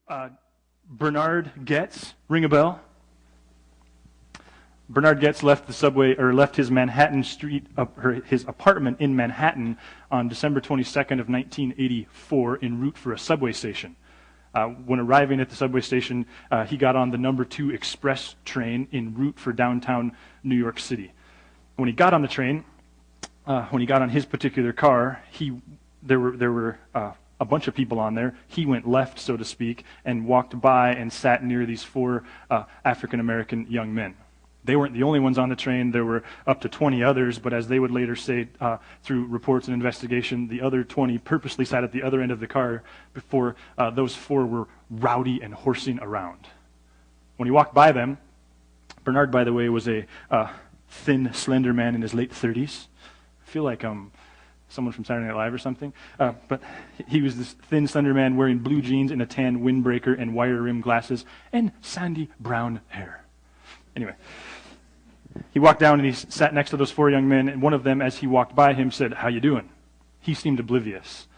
Uh, Bernard Goetz, ring a bell? Bernard Goetz left the subway, or left his Manhattan Street, his apartment in Manhattan on December 22nd of 1984 en route for a subway station. When arriving at the subway station, he got on the number 2 express train en route for downtown New York City. When he got on the train, when he got on his particular car, there were a bunch of people on there. He went left, so to speak, and walked by and sat near these 4 African-American young men. They weren't the only ones on the train. There were up to 20 others, but as they would later say through reports and investigation, the other 20 purposely sat at the other end of the car before those 4 were rowdy and horsing around. When he walked by them, Bernard, by the way, was a thin, slender man in his late 30s. I feel like someone from Saturday Night Live or something. But he was this thin, slender man wearing blue jeans and a tan windbreaker and wire-rimmed glasses and sandy brown hair. Anyway, he walked down and he sat next to those 4 young men, and one of them, as he walked by him, said, "How you doing?" He seemed oblivious.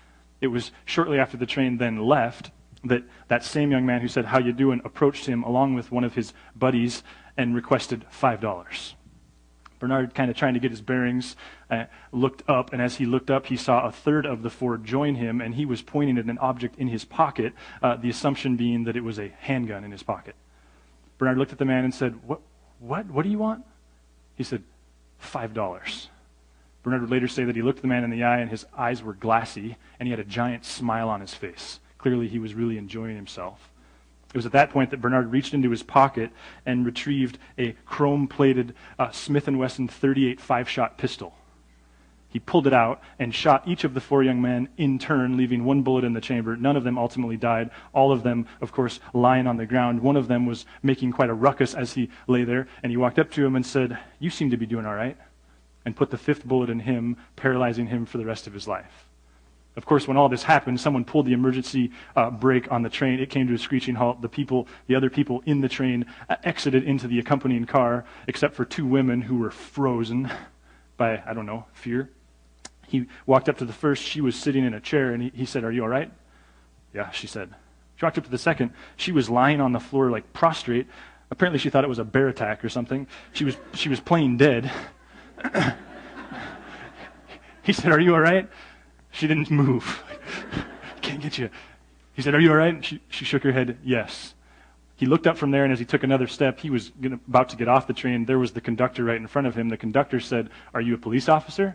It was shortly after the train then left that same young man who said, "How you doing?" approached him along with one of his buddies and requested $5. Bernard, kind of trying to get his bearings, looked up, and as he looked up, he saw a third of the 4 join him, and he was pointing at an object in his pocket, the assumption being that it was a handgun in his pocket. Bernard looked at the man and said, What do you want?" He said, $5. Bernard would later say that he looked the man in the eye and his eyes were glassy and he had a giant smile on his face. Clearly he was really enjoying himself. It was at that point that Bernard reached into his pocket and retrieved a chrome-plated Smith & Wesson .38 5-shot pistol. He pulled it out and shot each of the 4 young men in turn, leaving 1 bullet in the chamber. None of them ultimately died. All of them, of course, lying on the ground. One of them was making quite a ruckus as he lay there, and he walked up to him and said, "You seem to be doing all right," and put the 5th bullet in him, paralyzing him for the rest of his life. Of course, when all this happened, someone pulled the emergency brake on the train. It came to a screeching halt. The other people in the train exited into the accompanying car, except for 2 women who were frozen by, fear. He walked up to the first. She was sitting in a chair, and he said, "Are you all right?" "Yeah," she said. She walked up to the second. She was lying on the floor like prostrate. Apparently she thought it was a bear attack or something. She was playing dead. He said, "Are you all right?" She didn't move. "Can't get you." He said, "Are you all right?" She shook her head, "Yes." He looked up from there, and as he took another step, he was about to get off the train. There was the conductor right in front of him. The conductor said, "Are you a police officer?"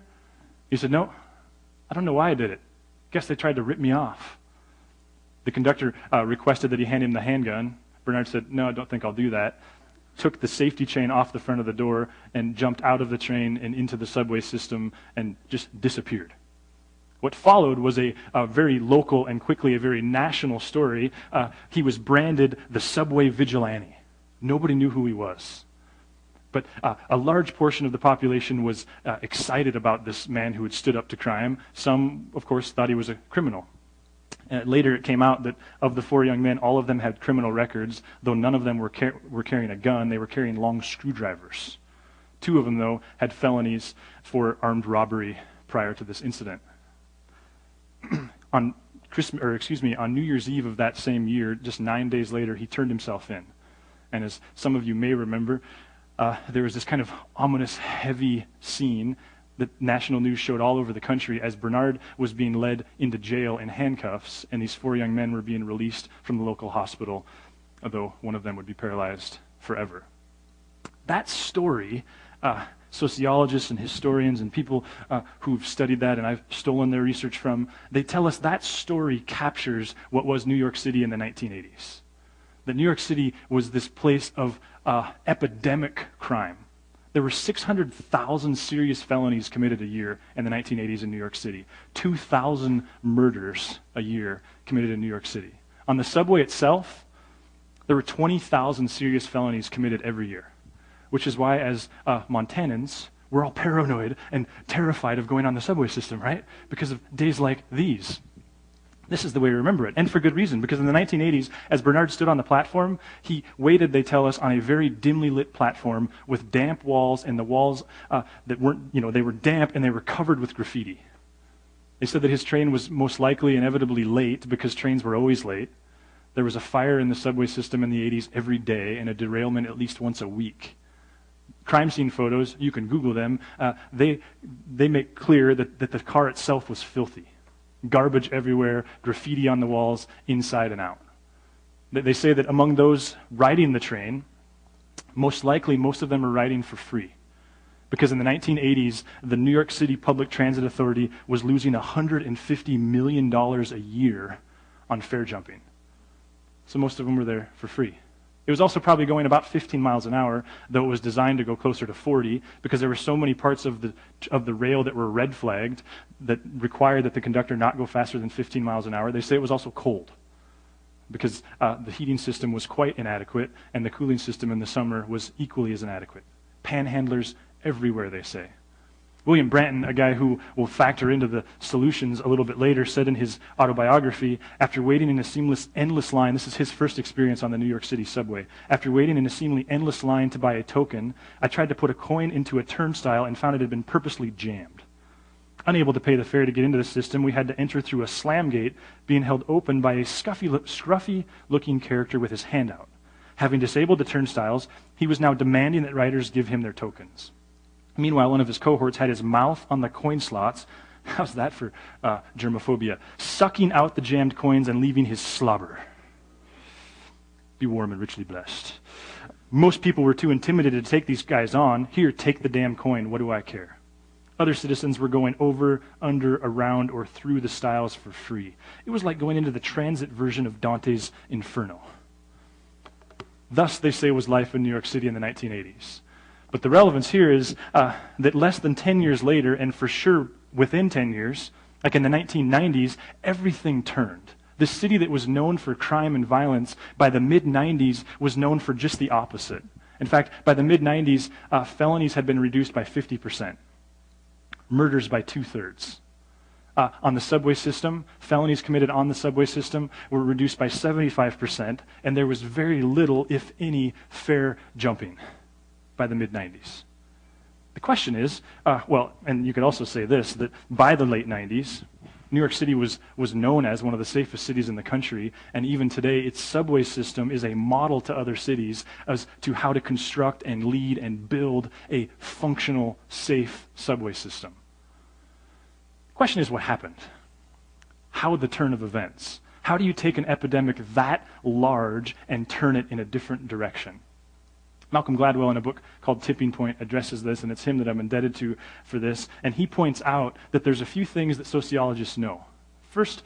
He said, "No, I don't know why I did it. Guess they tried to rip me off." The conductor requested that he hand him the handgun. Bernard said, "No, I don't think I'll do that." Took the safety chain off the front of the door and jumped out of the train and into the subway system and just disappeared. What followed was a very local and quickly a very national story. He was branded the subway vigilante. Nobody knew who he was. But a large portion of the population was excited about this man who had stood up to crime. Some, of course, thought he was a criminal. Later it came out that of the 4 young men, all of them had criminal records, though none of them were carrying a gun. They were carrying long screwdrivers. 2 of them, though, had felonies for armed robbery prior to this incident. On New Year's Eve of that same year, just 9 days later, he turned himself in. And as some of you may remember, there was this kind of ominous, heavy scene that national news showed all over the country as Bernard was being led into jail in handcuffs, and these 4 young men were being released from the local hospital, although one of them would be paralyzed forever. That story, sociologists and historians and people who've studied that, and I've stolen their research from, they tell us that story captures what was New York City in the 1980s. That New York City was this place of epidemic crime. There were 600,000 serious felonies committed a year in the 1980s in New York City. 2,000 murders a year committed in New York City. On the subway itself, there were 20,000 serious felonies committed every year, which is why, as Montanans, we're all paranoid and terrified of going on the subway system, right? Because of days like these. This is the way we remember it, and for good reason, because in the 1980s, as Bernard stood on the platform, he waited, they tell us, on a very dimly lit platform with damp walls, and the walls that weren't, they were damp and they were covered with graffiti. They said that his train was most likely inevitably late because trains were always late. There was a fire in the subway system in the 80s every day and a derailment at least once a week. Crime scene photos, you can Google them, they make clear that the car itself was filthy. Garbage everywhere, graffiti on the walls, inside and out. They say that among those riding the train, most likely most of them are riding for free. Because in the 1980s, the New York City Public Transit Authority was losing $150 million a year on fare jumping. So most of them were there for free. It was also probably going about 15 miles an hour, though it was designed to go closer to 40, because there were so many parts of the rail that were red flagged that required that the conductor not go faster than 15 miles an hour. They say it was also cold, because the heating system was quite inadequate, and the cooling system in the summer was equally as inadequate. Panhandlers everywhere, they say. William Branton, a guy who will factor into the solutions a little bit later, said in his autobiography, after waiting in a seamless, endless line, this is his first experience on the New York City subway, after waiting in a seemingly endless line to buy a token, I tried to put a coin into a turnstile and found it had been purposely jammed. Unable to pay the fare to get into the system, we had to enter through a slam gate being held open by a scruffy-looking character with his hand out. Having disabled the turnstiles, he was now demanding that riders give him their tokens. Meanwhile, one of his cohorts had his mouth on the coin slots. How's that for germophobia? Sucking out the jammed coins and leaving his slobber. Be warm and richly blessed. Most people were too intimidated to take these guys on. Here, take the damn coin. What do I care? Other citizens were going over, under, around, or through the stiles for free. It was like going into the transit version of Dante's Inferno. Thus, they say, was life in New York City in the 1980s. But the relevance here is that less than 10 years later, and for sure within 10 years, like in the 1990s, everything turned. The city that was known for crime and violence by the mid-90s was known for just the opposite. In fact, by the mid-90s, felonies had been reduced by 50%. Murders by 2/3. On the subway system, felonies committed on the subway system were reduced by 75%, and there was very little, if any, fare jumping by the mid-90s. The question is, and you could also say this, that by the late 90s, New York City was known as one of the safest cities in the country, and even today, its subway system is a model to other cities as to how to construct and lead and build a functional, safe subway system. The question is, what happened? How the turn of events? How do you take an epidemic that large and turn it in a different direction? Malcolm Gladwell, in a book called Tipping Point, addresses this, and it's him that I'm indebted to for this. And he points out that there's a few things that sociologists know. First,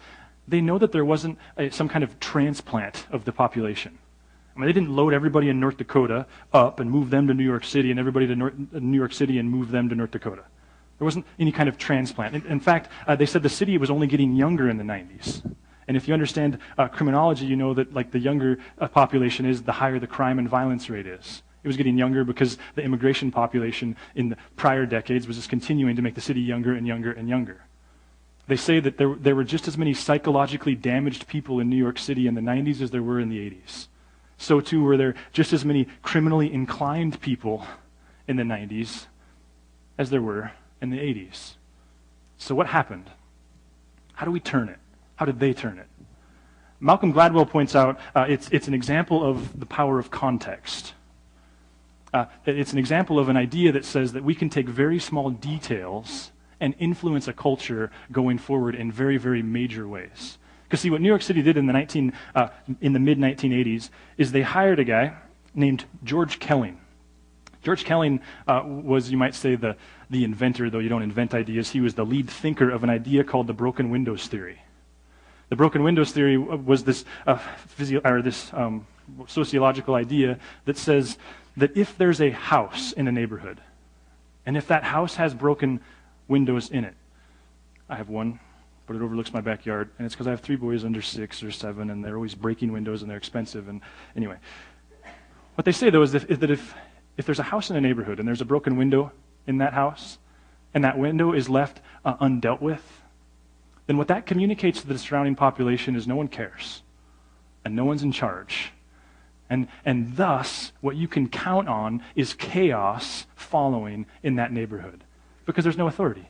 they know that there wasn't some kind of transplant of the population. I mean, they didn't load everybody in North Dakota up and move them to New York City, and everybody to New York City and move them to North Dakota. There wasn't any kind of transplant. In fact, they said the city was only getting younger in the 90s. And if you understand criminology, you know that like the younger population is, the higher the crime and violence rate is. It was getting younger because the immigration population in the prior decades was just continuing to make the city younger and younger and younger. They say that there were just as many psychologically damaged people in New York City in the 90s as there were in the 80s. So too were there just as many criminally inclined people in the 90s as there were in the 80s. So what happened? How do we turn it? How did they turn it? Malcolm Gladwell points out it's an example of the power of context. It's an example of an idea that says that we can take very small details and influence a culture going forward in very, very major ways. Because see, what New York City did in the mid-1980s is they hired a guy named George Kelling. George Kelling was, you might say, the inventor, though you don't invent ideas. He was the lead thinker of an idea called the broken windows theory. The broken windows theory was this sociological idea that says that if there's a house in a neighborhood, and if that house has broken windows in it, I have one, but it overlooks my backyard, and it's because I have 3 boys under 6 or 7, and they're always breaking windows, and they're expensive, and anyway. What they say, though, is that if there's a house in a neighborhood, and there's a broken window in that house, and that window is left undealt with, then what that communicates to the surrounding population is no one cares, and no one's in charge. And thus, what you can count on is chaos following in that neighborhood, because there's no authority.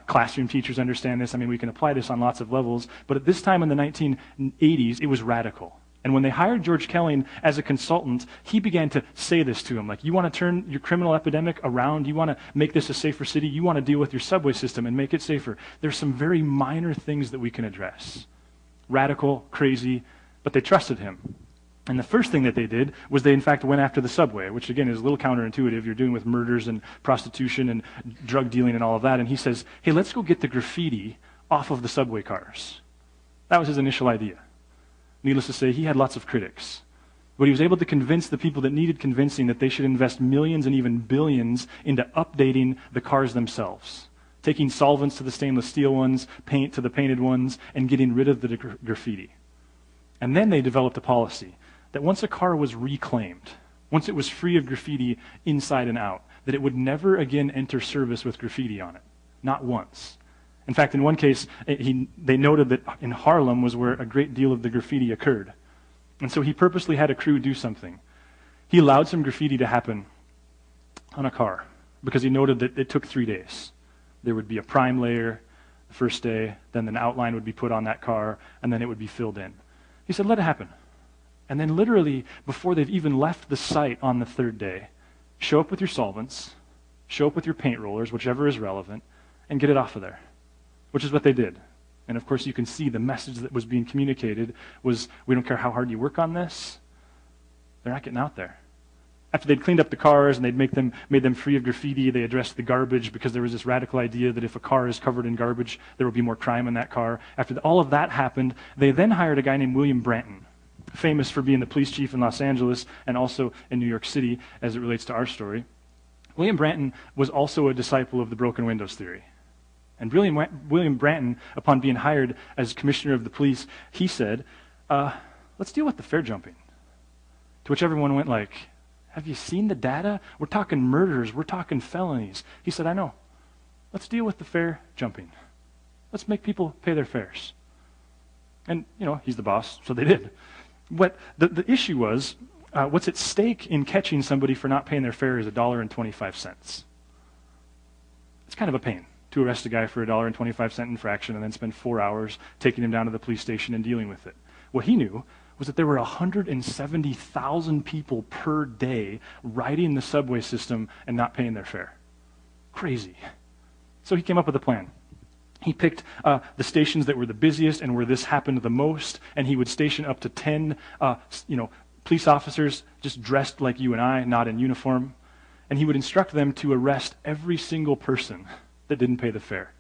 Classroom teachers understand this. I mean, we can apply this on lots of levels, but at this time in the 1980s, it was radical. And when they hired George Kelly as a consultant, he began to say this to him, like, you want to turn your criminal epidemic around? You want to make this a safer city? You want to deal with your subway system and make it safer? There's some very minor things that we can address. Radical, crazy, but they trusted him. And the first thing that they did was they, in fact, went after the subway, which, again, is a little counterintuitive. You're dealing with murders and prostitution and drug dealing and all of that. And he says, hey, let's go get the graffiti off of the subway cars. That was his initial idea. Needless to say, he had lots of critics. But he was able to convince the people that needed convincing that they should invest millions and even billions into updating the cars themselves, taking solvents to the stainless steel ones, paint to the painted ones, and getting rid of the graffiti. And then they developed a policy that once a car was reclaimed, once it was free of graffiti inside and out, that it would never again enter service with graffiti on it. Not once. In fact, in one case, they noted that in Harlem was where a great deal of the graffiti occurred. And so he purposely had a crew do something. He allowed some graffiti to happen on a car because he noted that it took 3 days. There would be a prime layer the first day, then an outline would be put on that car, and then it would be filled in. He said, let it happen. And then literally, before they've even left the site on the third day, show up with your solvents, show up with your paint rollers, whichever is relevant, and get it off of there, which is what they did. And of course, you can see the message that was being communicated was, we don't care how hard you work on this, they're not getting out there. After they'd cleaned up the cars and they'd made them free of graffiti, they addressed the garbage because there was this radical idea that if a car is covered in garbage, there will be more crime in that car. After all of that happened, they then hired a guy named William Branton, famous for being the police chief in Los Angeles and also in New York City as it relates to our story. William Branton was also a disciple of the broken windows theory. And William Branton, upon being hired as commissioner of the police, he said, let's deal with the fare jumping. To which everyone went like, have you seen the data? We're talking murders. We're talking felonies. He said, I know. Let's deal with the fare jumping. Let's make people pay their fares. And, he's the boss, so they did. But the issue was, what's at stake in catching somebody for not paying their fare is $1.25. It's kind of a pain to arrest a guy for a $1.25 infraction and then spend 4 hours taking him down to the police station and dealing with it. What he knew was that there were 170,000 people per day riding the subway system and not paying their fare. Crazy. So he came up with a plan. He picked the stations that were the busiest and where this happened the most, and he would station up to 10 police officers just dressed like you and I, not in uniform, and he would instruct them to arrest every single person that didn't pay the fare.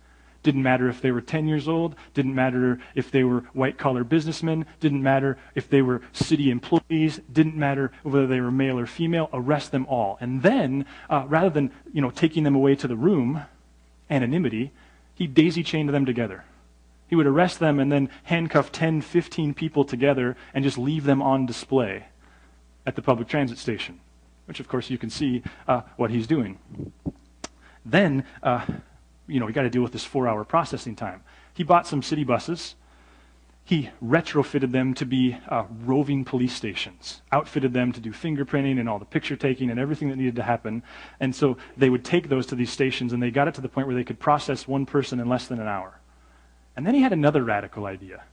Didn't matter if they were 10 years old, didn't matter if they were white-collar businessmen, didn't matter if they were city employees, didn't matter whether they were male or female, arrest them all. And then, rather than taking them away to the room, anonymity, he daisy-chained them together. He would arrest them and then handcuff 10, 15 people together and just leave them on display at the public transit station, which, of course, you can see what he's doing. Then, we got to deal with this 4-hour processing time. He bought some city buses. He retrofitted them to be roving police stations, outfitted them to do fingerprinting and all the picture taking and everything that needed to happen. And so they would take those to these stations, and they got it to the point where they could process one person in less than an hour. And then he had another radical idea.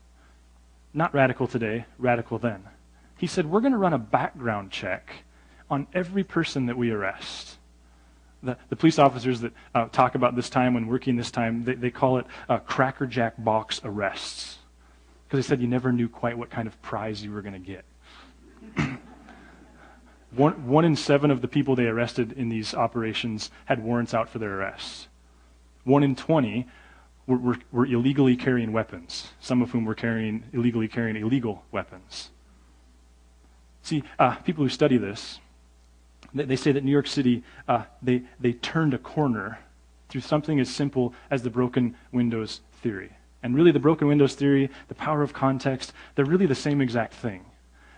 Not radical today, radical then. He said, we're going to run a background check on every person that we arrest. The police officers that talk about this time when working this time, they call it Cracker Jack box arrests. Because they said you never knew quite what kind of prize you were going to get. One in 7 of the people they arrested in these operations had warrants out for their arrests. 1 in 20 were illegally carrying weapons, some of whom were illegally carrying illegal weapons. See, people who study this, they say that New York City, they turned a corner through something as simple as the broken windows theory. And really the broken windows theory, the power of context, they're really the same exact thing.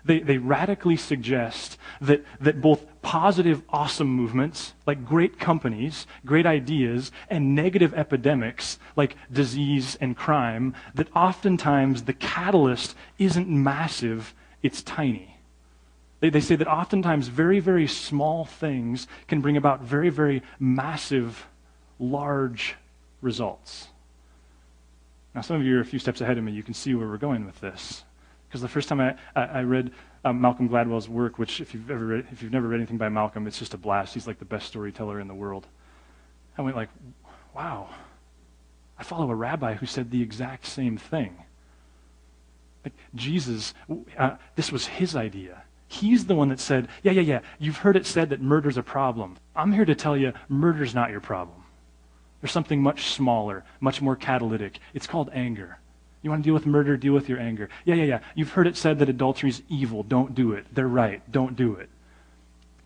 They radically suggest that both positive, awesome movements, like great companies, great ideas, and negative epidemics, like disease and crime, that oftentimes the catalyst isn't massive, it's tiny. They say that oftentimes very, very small things can bring about very, very massive, large results. Now, some of you are a few steps ahead of me. You can see where we're going with this. Because the first time I read Malcolm Gladwell's work, which if you've never read anything by Malcolm, it's just a blast. He's like the best storyteller in the world. I went like, wow, I follow a rabbi who said the exact same thing. Like Jesus, this was his idea. He's the one that said, yeah, you've heard it said that murder's a problem. I'm here to tell you, murder's not your problem. There's something much smaller, much more catalytic. It's called anger. You want to deal with murder, deal with your anger. Yeah. You've heard it said that adultery's evil. Don't do it. They're right. Don't do it.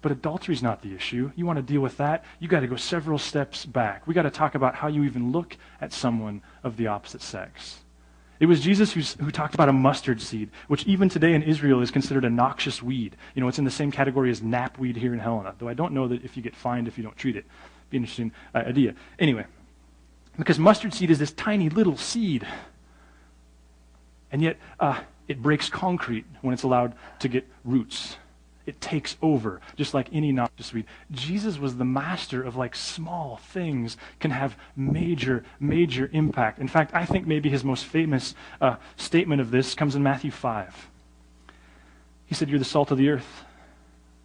But adultery's not the issue. You want to deal with that? You got to go several steps back. We got to talk about how you even look at someone of the opposite sex. It was Jesus who talked about a mustard seed, which even today in Israel is considered a noxious weed. You know, it's in the same category as knapweed here in Helena, though I don't know that if you get fined if you don't treat it. Be an interesting idea. Anyway, because mustard seed is this tiny little seed, and yet it breaks concrete when it's allowed to get roots. It takes over, just like any noxious weed. Jesus was the master of like small things can have major, major impact. In fact, I think maybe his most famous statement of this comes in Matthew 5. He said, "You're the salt of the earth.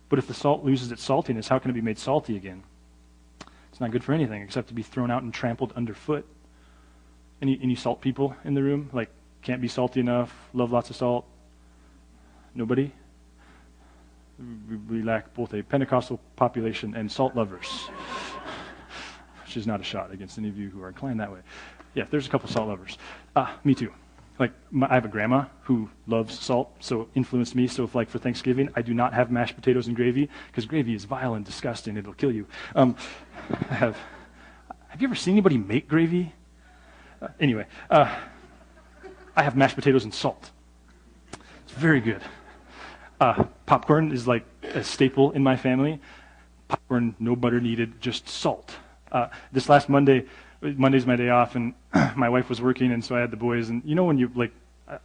But if the salt loses its saltiness, how can it be made salty again? It's not good for anything except to be thrown out and trampled underfoot." Any salt people in the room? Like, can't be salty enough, love lots of salt? Nobody? We lack both a Pentecostal population and salt lovers, which is not a shot against any of you who are inclined that way. Yeah, there's a couple salt lovers. Me too. Like, I have a grandma who loves salt, so influenced me. So if, like, for Thanksgiving, I do not have mashed potatoes and gravy, because gravy is vile and disgusting. It'll kill you. Have you ever seen anybody make gravy? Anyway, I have mashed potatoes and salt. It's very good. Popcorn is like a staple in my family. Popcorn, no butter needed, just salt. This last Monday's my day off, and my wife was working, and so I had the boys. And you know when you, like,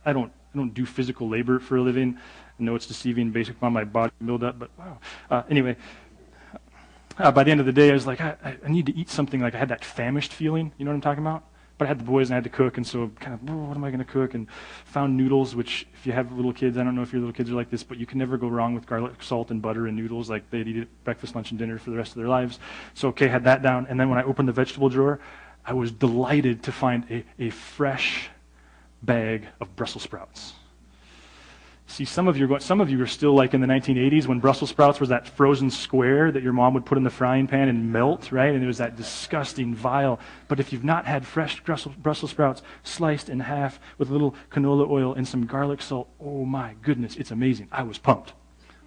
I don't do physical labor for a living. I know it's deceiving based upon my body build-up, but wow. Anyway, by the end of the day, I was like, I need to eat something. Like, I had that famished feeling. You know what I'm talking about? But I had the boys and I had to cook, and so kind of, what am I going to cook? And found noodles, which if you have little kids, I don't know if your little kids are like this, but you can never go wrong with garlic, salt, and butter and noodles. Like, they'd eat it breakfast, lunch, and dinner for the rest of their lives. So, okay, had that down. And then when I opened the vegetable drawer, I was delighted to find a fresh bag of Brussels sprouts. See, some of you are still like in the 1980s when Brussels sprouts was that frozen square that your mom would put in the frying pan and melt, right? And it was that disgusting, vile. But if you've not had fresh Brussels sprouts sliced in half with a little canola oil and some garlic salt, oh my goodness, it's amazing. I was pumped.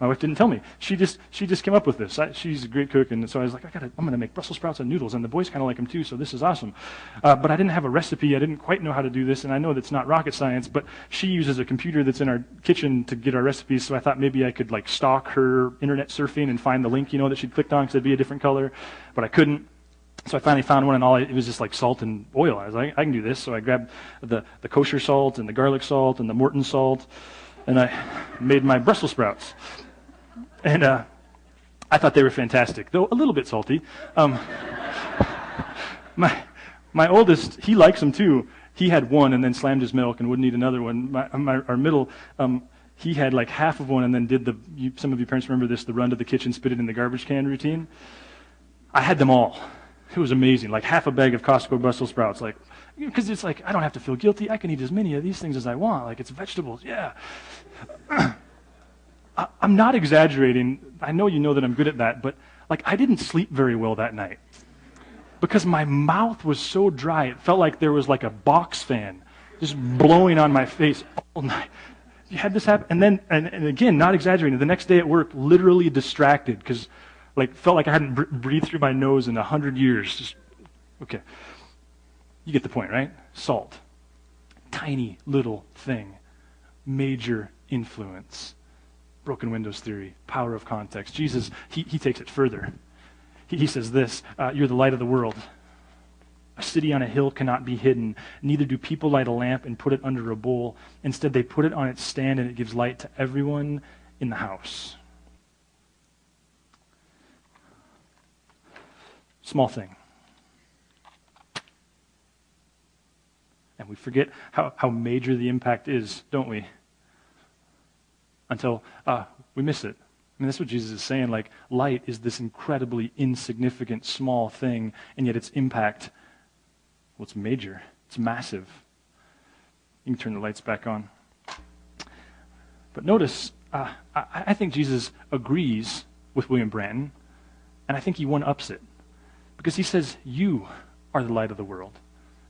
My wife didn't tell me. She just came up with this. She's a great cook, and so I was like, I'm going to make Brussels sprouts and noodles, and the boys kind of like them too, so this is awesome. But I didn't have a recipe. I didn't quite know how to do this, and I know that's not rocket science, but she uses a computer that's in our kitchen to get our recipes, so I thought maybe I could like stalk her internet surfing and find the link, that she'd clicked on because it'd be a different color, but I couldn't. So I finally found one, and it was just like salt and oil. I was like, I can do this. So I grabbed the kosher salt and the garlic salt and the Morton salt, and I made my Brussels sprouts. And I thought they were fantastic, though a little bit salty. My oldest, he likes them too. He had one and then slammed his milk and wouldn't eat another one. Our middle, he had like half of one and then did some of you parents remember this, the run to the kitchen, spit it in the garbage can routine. I had them all. It was amazing, like half a bag of Costco Brussels sprouts, like, because it's like, I don't have to feel guilty. I can eat as many of these things as I want. Like, it's vegetables, yeah. I'm not exaggerating. I know you know that I'm good at that, but like I didn't sleep very well that night because my mouth was so dry. It felt like there was like a box fan just blowing on my face all night. You had this happen, and then and again, not exaggerating. The next day at work, literally distracted because like felt like I hadn't breathed through my nose in 100 years. Just okay, you get the point, right? Salt, tiny little thing, major influence. Broken windows theory, power of context. Jesus, he takes it further. He says this, you're the light of the world. A city on a hill cannot be hidden. Neither do people light a lamp and put it under a bowl. Instead, they put it on its stand and it gives light to everyone in the house. Small thing. And we forget how major the impact is, don't we? until we miss it. I mean, that's what Jesus is saying. Like, light is this incredibly insignificant, small thing, and yet its impact, well, it's major. It's massive. You can turn the lights back on. But notice, I think Jesus agrees with William Branton, and I think he one-ups it. Because he says, you are the light of the world.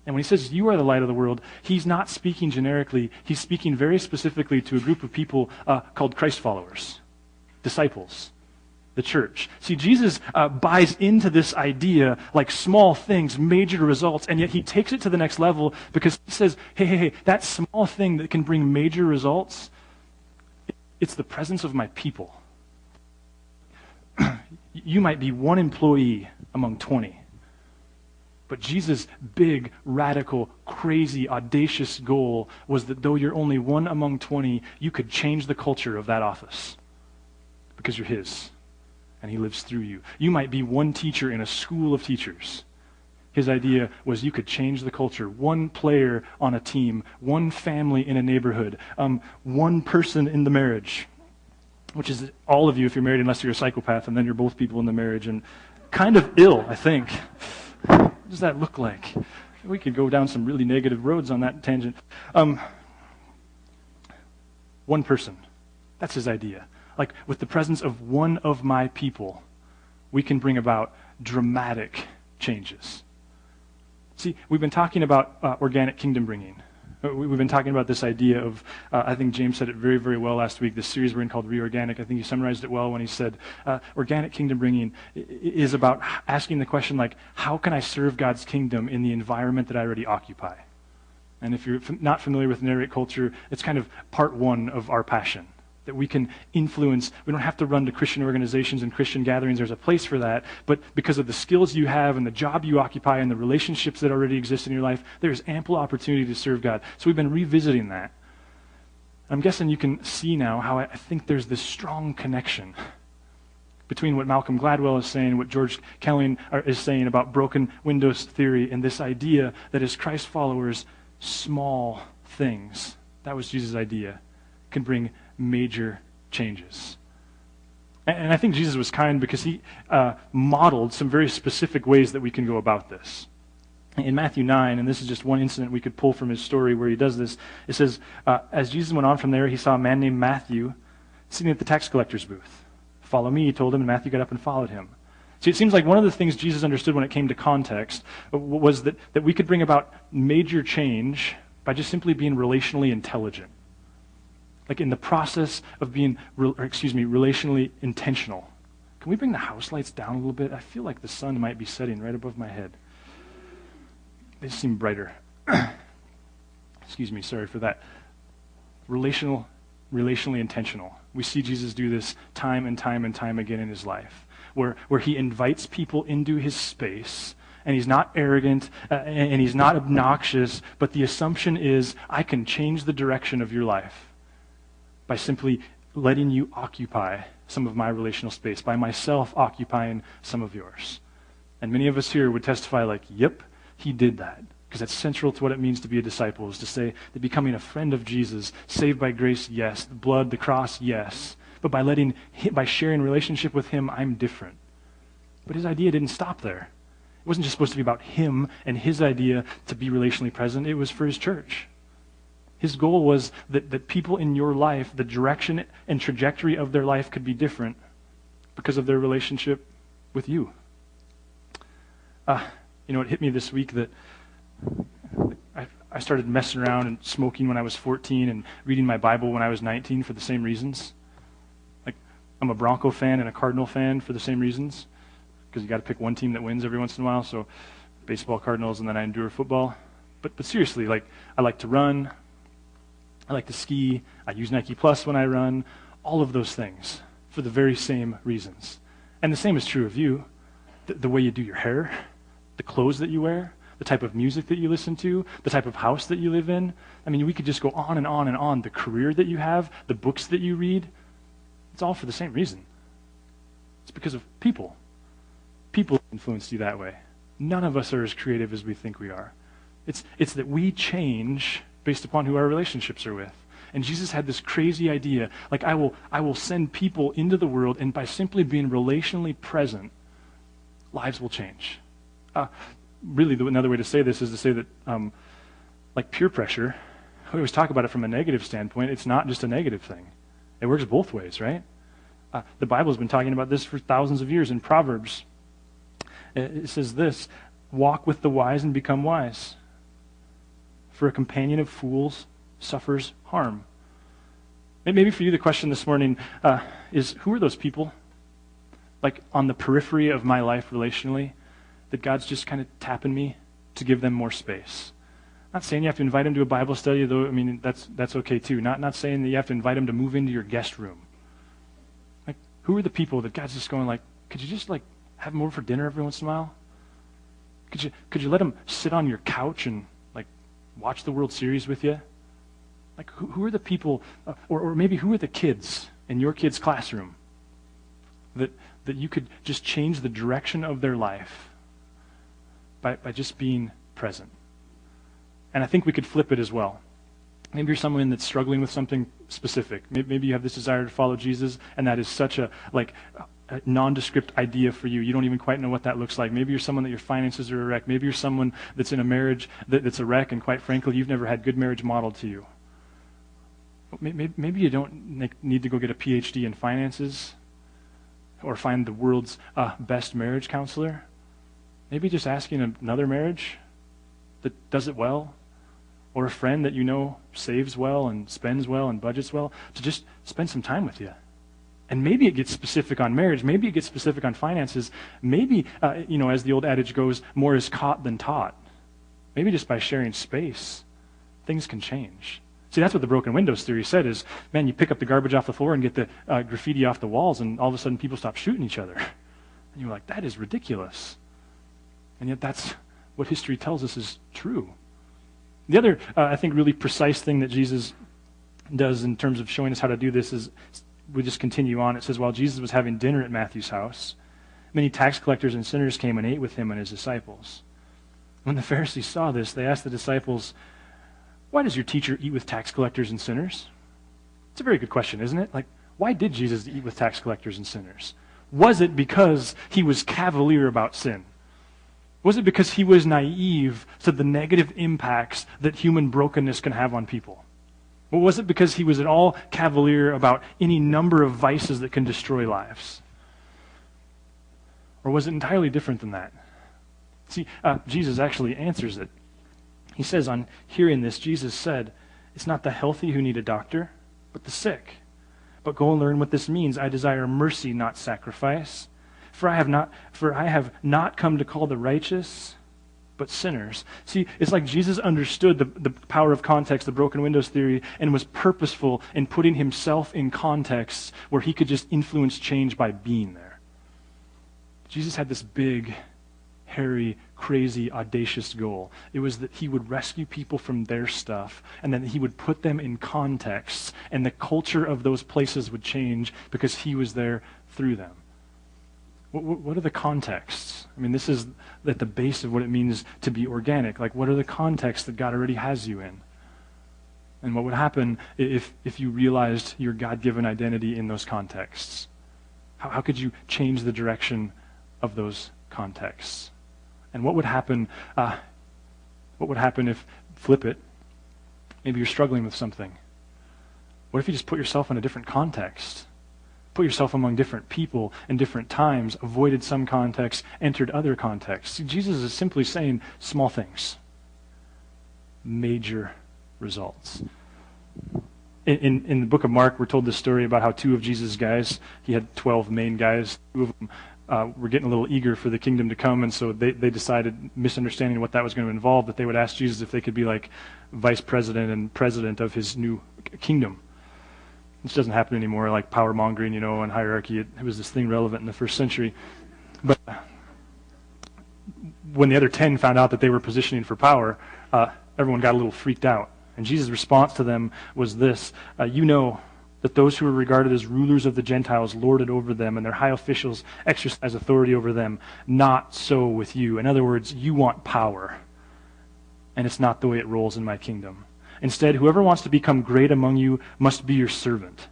And when he says you are the light of the world, he's not speaking generically. He's speaking very specifically to a group of people called Christ followers, disciples, the church. See, Jesus buys into this idea like small things, major results, and yet he takes it to the next level because he says, hey, that small thing that can bring major results, it's the presence of my people. You might be one employee among 20. But Jesus' big, radical, crazy, audacious goal was that though you're only one among 20, you could change the culture of that office because you're his, and he lives through you. You might be one teacher in a school of teachers. His idea was you could change the culture. One player on a team, one family in a neighborhood, one person in the marriage, which is all of you if you're married unless you're a psychopath, and then you're both people in the marriage, and kind of ill, I think. What does that look like? We could go down some really negative roads on that tangent. One person. That's his idea. Like, with the presence of one of my people, we can bring about dramatic changes. See, we've been talking about organic kingdom bringing. We've been talking about this idea of, I think James said it very, very well last week, this series we're in called Reorganic. I think he summarized it well when he said, organic kingdom bringing is about asking the question, like, how can I serve God's kingdom in the environment that I already occupy? And if you're not familiar with Narrate culture, it's kind of part one of our passion, that we can influence. We don't have to run to Christian organizations and Christian gatherings. There's a place for that. But because of the skills you have and the job you occupy and the relationships that already exist in your life, there's ample opportunity to serve God. So we've been revisiting that. I'm guessing you can see now how I think there's this strong connection between what Malcolm Gladwell is saying, what George Kelly is saying about broken windows theory, and this idea that as Christ followers, small things, that was Jesus' idea, can bring major changes. And I think Jesus was kind because he modeled some very specific ways that we can go about this. In Matthew 9, and this is just one incident we could pull from his story where he does this, it says, as Jesus went on from there, he saw a man named Matthew sitting at the tax collector's booth. Follow me, he told him, and Matthew got up and followed him. See, it seems like one of the things Jesus understood when it came to context was that we could bring about major change by just simply being relationally intelligent. Like in the process of being, relationally intentional. Can we bring the house lights down a little bit? I feel like the sun might be setting right above my head. They seem brighter. Sorry for that. Relationally intentional. We see Jesus do this time and time and time again in his life, where he invites people into his space, and he's not arrogant, and he's not obnoxious, but the assumption is, I can change the direction of your life by simply letting you occupy some of my relational space, by myself occupying some of yours. And many of us here would testify like, yep, he did that. Because that's central to what it means to be a disciple, is to say that becoming a friend of Jesus, saved by grace, yes, the blood, the cross, yes. But by sharing relationship with him, I'm different. But his idea didn't stop there. It wasn't just supposed to be about him and his idea to be relationally present. It was for his church. His goal was that people in your life, the direction and trajectory of their life could be different because of their relationship with you. It hit me this week that I started messing around and smoking when I was 14 and reading my Bible when I was 19 for the same reasons. Like, I'm a Bronco fan and a Cardinal fan for the same reasons, because you got to pick one team that wins every once in a while. So baseball, Cardinals, and then I endure football. But seriously, like, I like to run. I like to ski. I use Nike Plus when I run. All of those things for the very same reasons. And the same is true of you. The way you do your hair, the clothes that you wear, the type of music that you listen to, the type of house that you live in. I mean, we could just go on and on and on. The career that you have, the books that you read, it's all for the same reason. It's because of people. People influenced you that way. None of us are as creative as we think we are. It's that we change based upon who our relationships are with. And Jesus had this crazy idea, like I will send people into the world, and by simply being relationally present, lives will change. Really, another way to say this is to say that, like peer pressure, we always talk about it from a negative standpoint. It's not just a negative thing. It works both ways, right? The Bible's been talking about this for thousands of years. In Proverbs, it says this, walk with the wise and become wise. For a companion of fools suffers harm. Maybe for you the question this morning is, who are those people, like on the periphery of my life relationally, that God's just kind of tapping me to give them more space? Not saying you have to invite them to a Bible study, though. I mean, that's okay too. Not saying that you have to invite them to move into your guest room. Like, who are the people that God's just going like, could you just like have them over for dinner every once in a while? Could you let them sit on your couch and like watch the World Series with you? Like, who are the people, or maybe who are the kids in your kid's classroom that you could just change the direction of their life by just being present? And I think we could flip it as well. Maybe you're someone that's struggling with something specific. Maybe you have this desire to follow Jesus, and that is such a nondescript idea for you. You don't even quite know what that looks like. Maybe you're someone that your finances are a wreck. Maybe you're someone that's in a marriage that's a wreck, and quite frankly, you've never had good marriage modeled to you. Maybe you don't need to go get a PhD in finances or find the world's best marriage counselor. Maybe just asking another marriage that does it well, or a friend that you know saves well and spends well and budgets well, to just spend some time with you. And maybe it gets specific on marriage. Maybe it gets specific on finances. Maybe, as the old adage goes, more is caught than taught. Maybe just by sharing space, things can change. See, that's what the broken windows theory said is, man, you pick up the garbage off the floor and get the graffiti off the walls, and all of a sudden people stop shooting each other. And you're like, that is ridiculous. And yet that's what history tells us is true. The other, I think, really precise thing that Jesus does in terms of showing us how to do this is, we just continue on. It says, while Jesus was having dinner at Matthew's house, many tax collectors and sinners came and ate with him and his disciples. When the Pharisees saw this, they asked the disciples, why does your teacher eat with tax collectors and sinners? It's a very good question, isn't it? Like, why did Jesus eat with tax collectors and sinners? Was it because he was cavalier about sin? Was it because he was naive to the negative impacts that human brokenness can have on people? Or was it because he was at all cavalier about any number of vices that can destroy lives? Or was it entirely different than that? See, Jesus actually answers it. He says, on hearing this, Jesus said, it's not the healthy who need a doctor, but the sick. But go and learn what this means. I desire mercy, not sacrifice. For I have not come to call the righteous, but sinners. See, it's like Jesus understood the power of context, the broken windows theory, and was purposeful in putting himself in contexts where he could just influence change by being there. Jesus had this big, hairy, crazy, audacious goal. It was that he would rescue people from their stuff, and then he would put them in contexts, and the culture of those places would change because he was there through them. What are the contexts? I mean, this is at the base of what it means to be organic. Like, what are the contexts that God already has you in? And what would happen if you realized your God-given identity in those contexts? How could you change the direction of those contexts? And what would happen? What would happen if, flip it, maybe you're struggling with something. What if you just put yourself in a different context? Put yourself among different people in different times, avoided some contexts, entered other contexts. See, Jesus is simply saying small things, major results. In the book of Mark, we're told this story about how two of Jesus' guys, he had 12 main guys, two of them were getting a little eager for the kingdom to come, and so they decided, misunderstanding what that was going to involve, that they would ask Jesus if they could be like vice president and president of his new kingdom. This doesn't happen anymore, like power mongering, and hierarchy. It was this thing relevant in the first century. But when the other 10 found out that they were positioning for power, everyone got a little freaked out. And Jesus' response to them was this, you know that those who are regarded as rulers of the Gentiles lord it over them, and their high officials exercise authority over them. Not so with you. In other words, you want power, and it's not the way it rolls in my kingdom. Instead, whoever wants to become great among you must be your servant.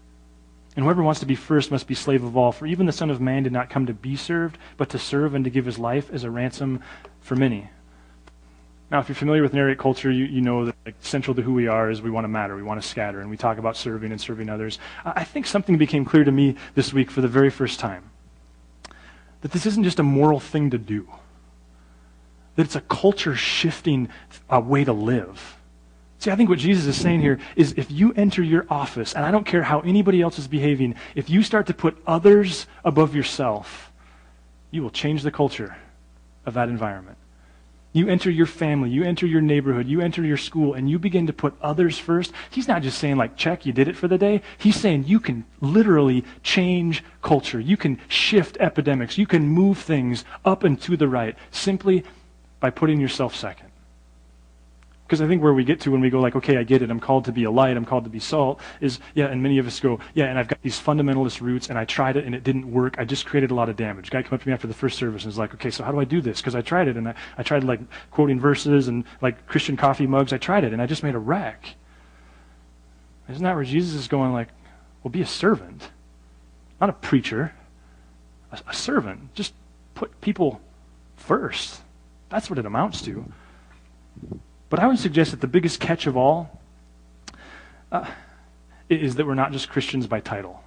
And whoever wants to be first must be slave of all. For even the Son of Man did not come to be served, but to serve and to give his life as a ransom for many. Now, if you're familiar with Narrate culture, you know that central to who we are is we want to matter, we want to scatter, and we talk about serving and serving others. I think something became clear to me this week for the very first time. That this isn't just a moral thing to do. That it's a culture-shifting way to live. See, I think what Jesus is saying here is if you enter your office, and I don't care how anybody else is behaving, if you start to put others above yourself, you will change the culture of that environment. You enter your family, you enter your neighborhood, you enter your school, and you begin to put others first. He's not just saying, like, check, you did it for the day. He's saying you can literally change culture. You can shift epidemics. You can move things up and to the right simply by putting yourself second. Because I think where we get to when we go like, okay, I get it, I'm called to be a light, I'm called to be salt, is, yeah, and many of us go, yeah, and I've got these fundamentalist roots, and I tried it, and it didn't work. I just created a lot of damage. A guy came up to me after the first service and was like, okay, so how do I do this? Because I tried it, and I tried like quoting verses and like Christian coffee mugs. I tried it, and I just made a wreck. Isn't that where Jesus is going like, well, be a servant, not a preacher, a servant. Just put people first. That's what it amounts to. But I would suggest that the biggest catch of all is that we're not just Christians by title.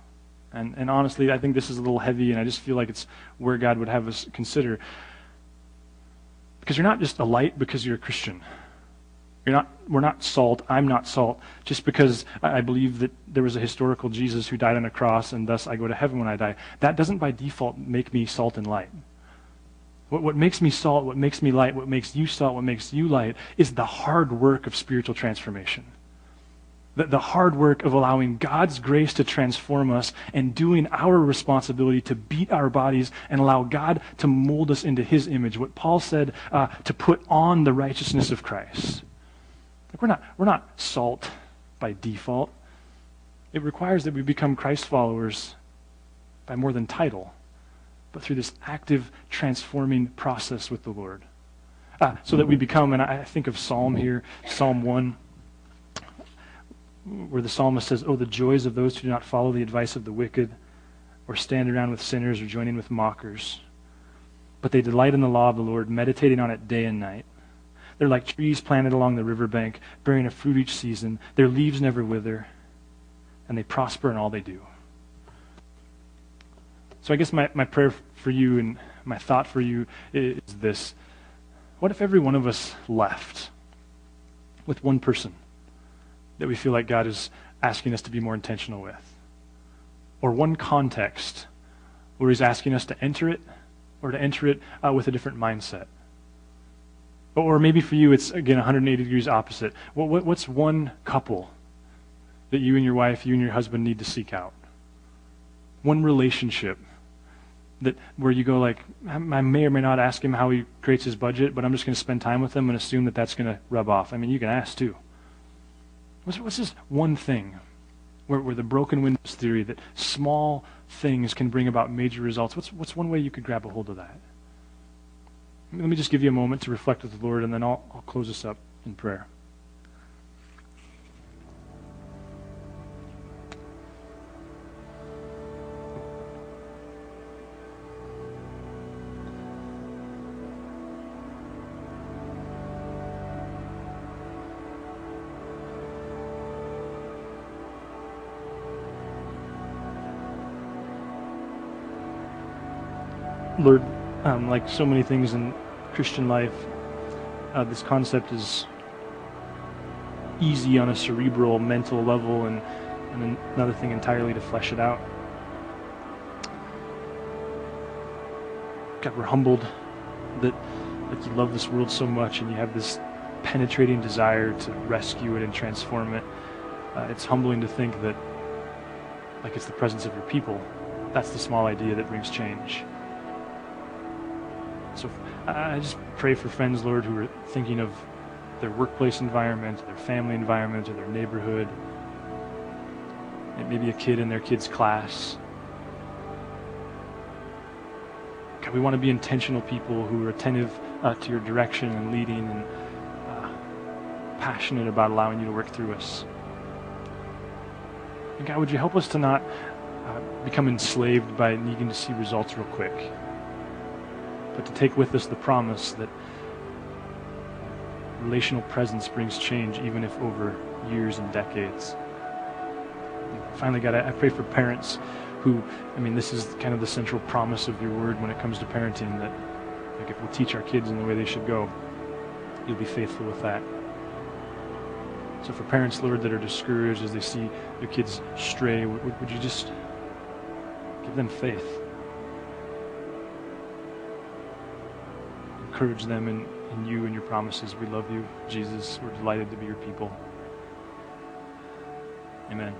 And honestly, I think this is a little heavy, and I just feel like it's where God would have us consider. Because you're not just a light because you're a Christian. We're not salt, I'm not salt, just because I believe that there was a historical Jesus who died on a cross, and thus I go to heaven when I die. That doesn't by default make me salt and light. What makes me salt, what makes me light, what makes you salt, what makes you light, is the hard work of spiritual transformation. The hard work of allowing God's grace to transform us and doing our responsibility to beat our bodies and allow God to mold us into his image. What Paul said, to put on the righteousness of Christ. Like we're not salt by default. It requires that we become Christ followers by more than title, but through this active transforming process with the Lord. So that we become, and I think of Psalm here, Psalm 1, where the psalmist says, oh, the joys of those who do not follow the advice of the wicked, or stand around with sinners, or join in with mockers. But they delight in the law of the Lord, meditating on it day and night. They're like trees planted along the riverbank, bearing a fruit each season. Their leaves never wither, and they prosper in all they do. So I guess my prayer for you and my thought for you is this. What if every one of us left with one person that we feel like God is asking us to be more intentional with? Or one context where he's asking us to enter it, or to enter it with a different mindset? Or maybe for you it's, again, 180 degrees opposite. What's one couple that you and your wife, you and your husband need to seek out? One relationship that where you go like, I may or may not ask him how he creates his budget, but I'm just going to spend time with him and assume that that's going to rub off. I mean, you can ask too. What's just one thing where the broken windows theory that small things can bring about major results? What's one way you could grab a hold of that? Let me just give you a moment to reflect with the Lord, and then I'll close this up in prayer. Lord, like so many things in Christian life, this concept is easy on a cerebral, mental level, and another thing entirely to flesh it out. God, we're humbled that like you love this world so much and you have this penetrating desire to rescue it and transform it. It's humbling to think that like it's the presence of your people. That's the small idea that brings change. So I just pray for friends, Lord, who are thinking of their workplace environment, their family environment, or their neighborhood. Maybe a kid in their kid's class. God, we want to be intentional people who are attentive to your direction and leading, and passionate about allowing you to work through us. And God, would you help us to not become enslaved by needing to see results real quick, but to take with us the promise that relational presence brings change, even if over years and decades. And finally, God, I pray for parents who, this is kind of the central promise of your word when it comes to parenting, that if we'll teach our kids in the way they should go, you'll be faithful with that. So for parents, Lord, that are discouraged as they see their kids stray, would you just give them faith? Encourage them in you and your promises. We love you, Jesus. We're delighted to be your people. Amen.